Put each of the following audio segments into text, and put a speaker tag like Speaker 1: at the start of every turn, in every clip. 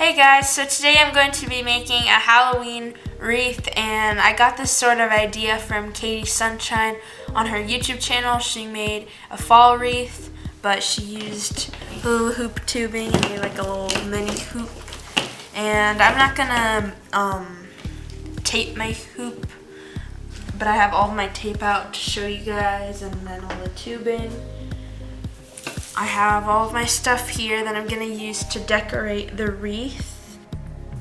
Speaker 1: Hey guys, so today I'm going to be making a Halloween wreath, and I got this sort of idea from Katie Sunshine on her YouTube channel. She made a fall wreath, but she used hula hoop tubing and made like a little mini hoop. And I'm not gonna tape my hoop, but I have all my tape out to show you guys, and then all the tubing. I have all of my stuff here that I'm gonna use to decorate the wreath.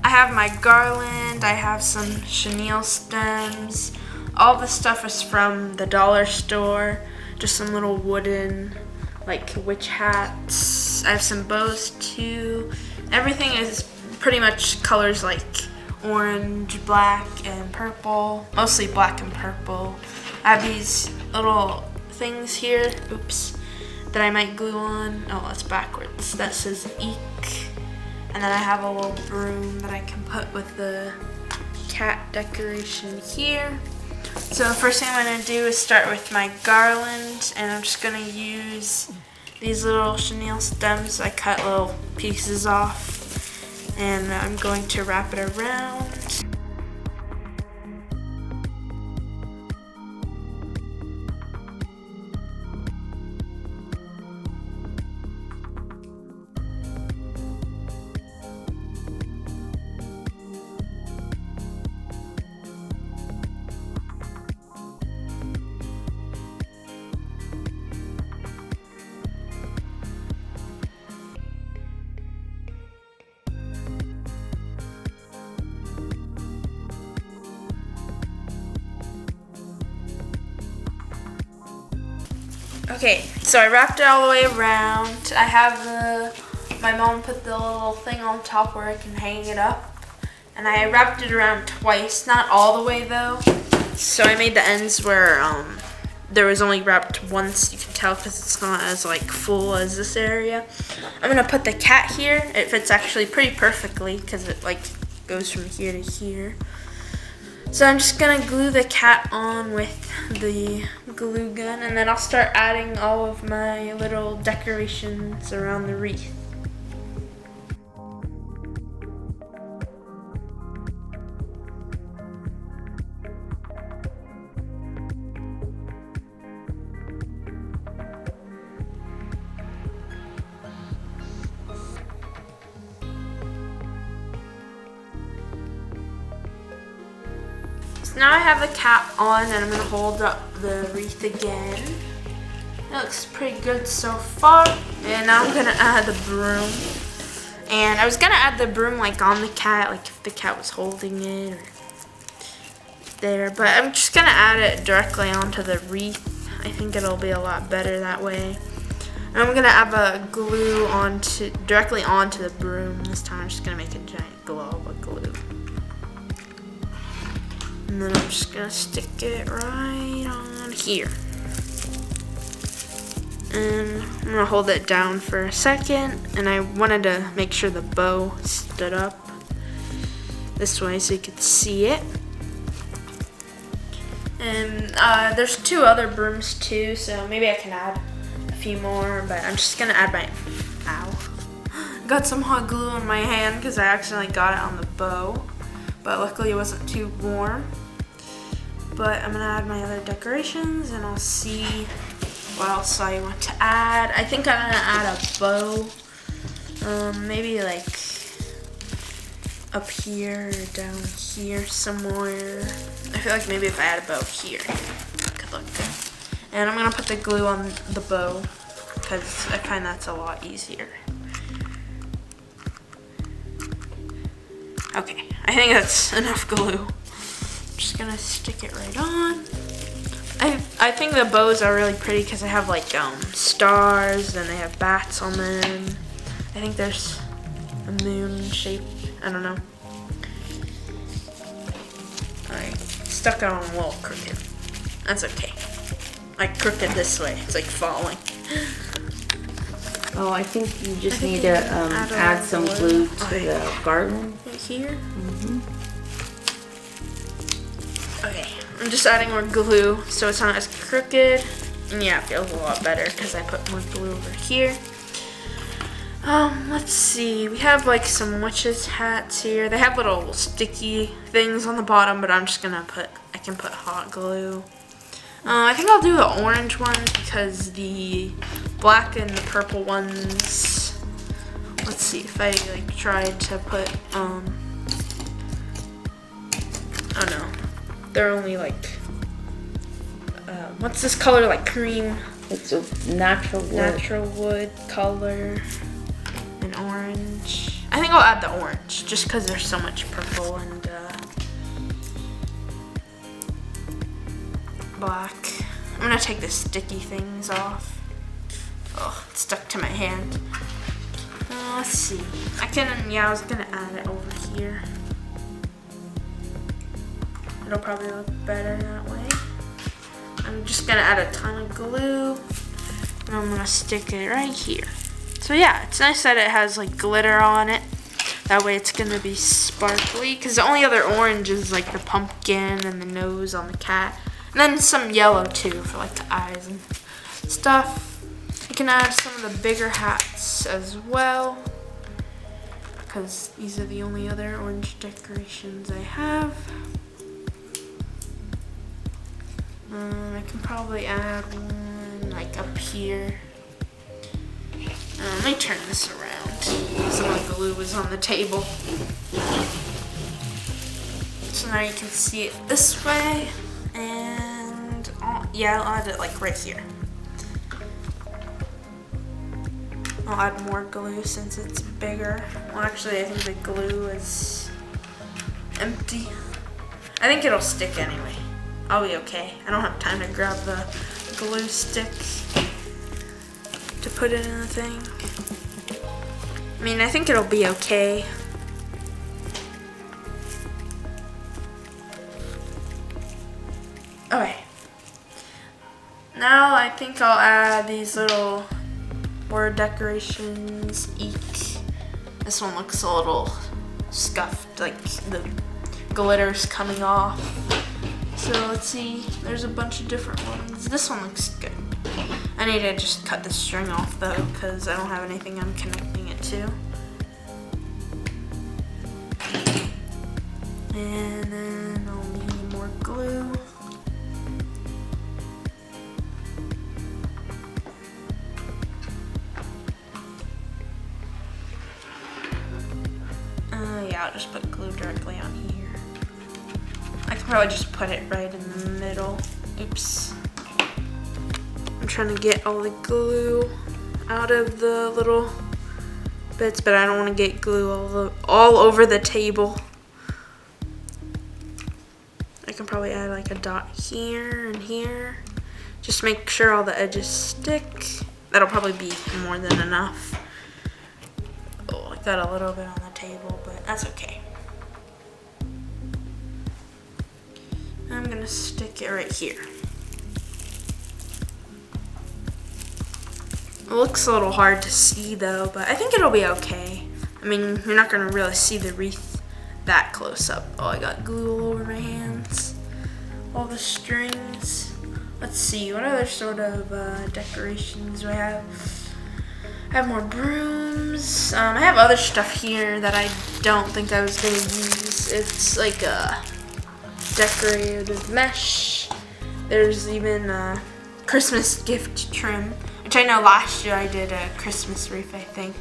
Speaker 1: I have my garland, I have some chenille stems. All the stuff is from the dollar store. Just some little wooden, like, witch hats. I have some bows too. Everything is pretty much colors like orange, black, and purple. Mostly black and purple. I have these little things here. Oops. That I might glue on. Oh, that's backwards. That says eek. And then I have a little broom that I can put with the cat decoration here. So the first thing I'm going to do is start with my garland, and I'm just going to use these little chenille stems. I cut little pieces off, and I'm going to wrap it around. Okay, so I wrapped it all the way around. I have my mom put the little thing on top where I can hang it up. And I wrapped it around twice, not all the way though. So I made the ends where there was only wrapped once, you can tell because it's not as like full as this area. I'm gonna put the cat here. It fits actually pretty perfectly because it like goes from here to here. So I'm just gonna glue the cat on with the glue gun, and then I'll start adding all of my little decorations around the wreath. Now I have the cap on, and I'm going to hold up the wreath again. It looks pretty good so far. And now I'm going to add the broom. And I was going to add the broom like on the cat, like if the cat was holding it or there. But I'm just going to add it directly onto the wreath. I think it'll be a lot better that way. And I'm going to add a glue directly onto the broom. This time I'm just going to make a giant glob of glue. And then I'm just gonna stick it right on here. And I'm gonna hold it down for a second. And I wanted to make sure the bow stood up this way so you could see it. And there's two other brooms too, so maybe I can add a few more, but I'm just gonna add my, got some hot glue on my hand because I accidentally got it on the bow. But luckily it wasn't too warm. But I'm gonna add my other decorations, and I'll see what else I want to add. I think I'm gonna add a bow, maybe like up here or down here somewhere. I feel like maybe if I add a bow here, it could look good. And I'm gonna put the glue on the bow because I find that's a lot easier. Okay, I think that's enough glue. Just gonna stick it right on. I think the bows are really pretty because they have like stars, and they have bats on them. I think there's a moon shape. I don't know. I stuck it on a little crooked. That's okay. Like crooked this way. It's like falling.
Speaker 2: Oh, I think you just need to add some glue to the garland.
Speaker 1: Right here?
Speaker 2: Mm-hmm.
Speaker 1: Okay, I'm just adding more glue so it's not as crooked. And yeah, it feels a lot better because I put more glue over here. Let's see. We have like some witches hats here. They have little sticky things on the bottom, but I'm just gonna I can put hot glue. I think I'll do the orange ones because the black and the purple ones, let's see if I like tried to put, oh no, they're only like, what's this color, like cream?
Speaker 2: It's a natural wood.
Speaker 1: Natural wood color. And orange. I think I'll add the orange just because there's so much purple and black. I'm gonna take the sticky things off. Oh, it's stuck to my hand. Let's see. I was gonna add it over here. It'll probably look better that way. I'm just gonna add a ton of glue and I'm gonna stick it right here. So yeah, it's nice that it has like glitter on it. That way it's gonna be sparkly, because the only other orange is like the pumpkin and the nose on the cat. And then some yellow too for like the eyes and stuff. You can add some of the bigger hats as well, because these are the only other orange decorations I have. I can probably add one like up here. Let me turn this around. Some of the glue was on the table. So now you can see it this way. And I'll add it like right here. I'll add more glue since it's bigger. Well, actually, I think the glue is empty. I think it'll stick anyway. I'll be okay. I don't have time to grab the glue stick to put it in the thing. I mean, I think it'll be okay. Okay. Now I think I'll add these little word decorations. Eek. This one looks a little scuffed, like the glitter's coming off. So let's see, there's a bunch of different ones. This one looks good. I need to just cut the string off though, because I don't have anything I'm connecting it to. And then I'll need more glue. Yeah, I'll just put glue directly on here. I could probably just put it right in the middle. Oops. I'm trying to get all the glue out of the little bits, but I don't want to get glue all over the table. I can probably add like a dot here and here. Just make sure all the edges stick. That'll probably be more than enough. Oh, I got a little bit on the table, but that's okay. I'm gonna stick it right here. It looks a little hard to see though, but I think it'll be okay. I mean, you're not gonna really see the wreath that close up. Oh, I got glue all over my hands. All the strings. Let's see, what other sort of decorations do I have? I have more brooms. I have other stuff here that I don't think I was gonna use. It's like a decorative mesh. There's even a Christmas gift trim, which I know last year I did a Christmas wreath, I think.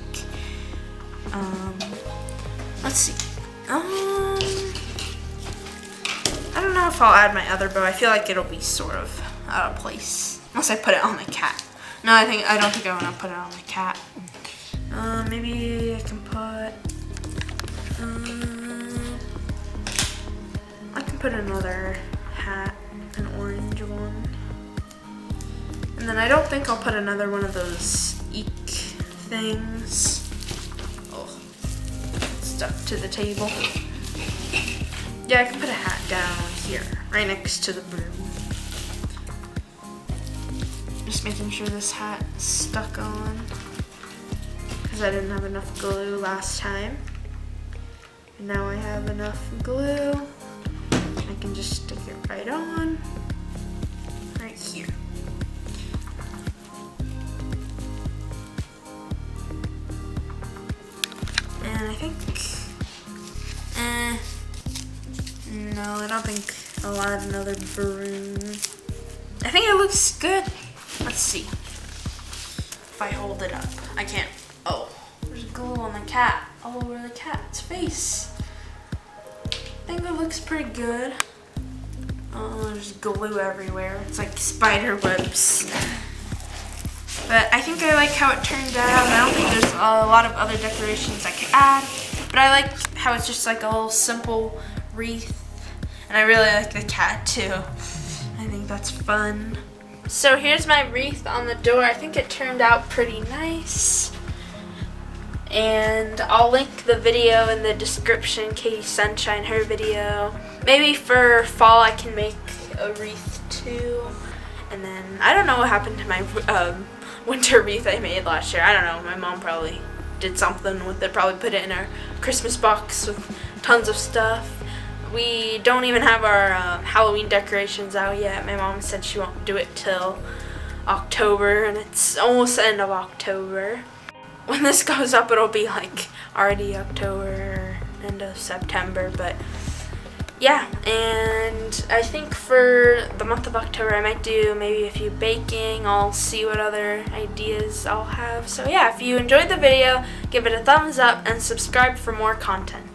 Speaker 1: Let's see. I don't know if I'll add my other bow. I feel like it'll be sort of out of place unless I put it on the cat. No, I don't think I want to put it on the cat. Maybe I can put. I can put another hat, an orange one. And then I don't think I'll put another one of those eek things. Oh, it's stuck to the table. Yeah, I can put a hat down here, right next to the broom. Just making sure this hat is stuck on, because I didn't have enough glue last time. And now I have enough glue. I can just stick it right on, right here. well. I don't think I'll add another broom. I think it looks good. Let's see. If I hold it up. I can't. Oh, there's glue on the cat. All over the cat's face. I think it looks pretty good. Oh, there's glue everywhere. It's like spider webs. But I think I like how it turned out. I don't think there's a lot of other decorations I could add. But I like how it's just like a little simple wreath. And I really like the cat too. I think that's fun. So here's my wreath on the door. I think it turned out pretty nice. And I'll link the video in the description, Katie Sunshine, her video. Maybe for fall I can make a wreath too. And then I don't know what happened to my winter wreath I made last year. I don't know. My mom probably did something with it. Probably put it in our Christmas box with tons of stuff. We don't even have our Halloween decorations out yet. My mom said she won't do it till October, and it's almost the end of October. When this goes up, it'll be like already October, end of September, but yeah. And I think for the month of October, I might do maybe a few baking. I'll see what other ideas I'll have. So yeah, if you enjoyed the video, give it a thumbs up and subscribe for more content.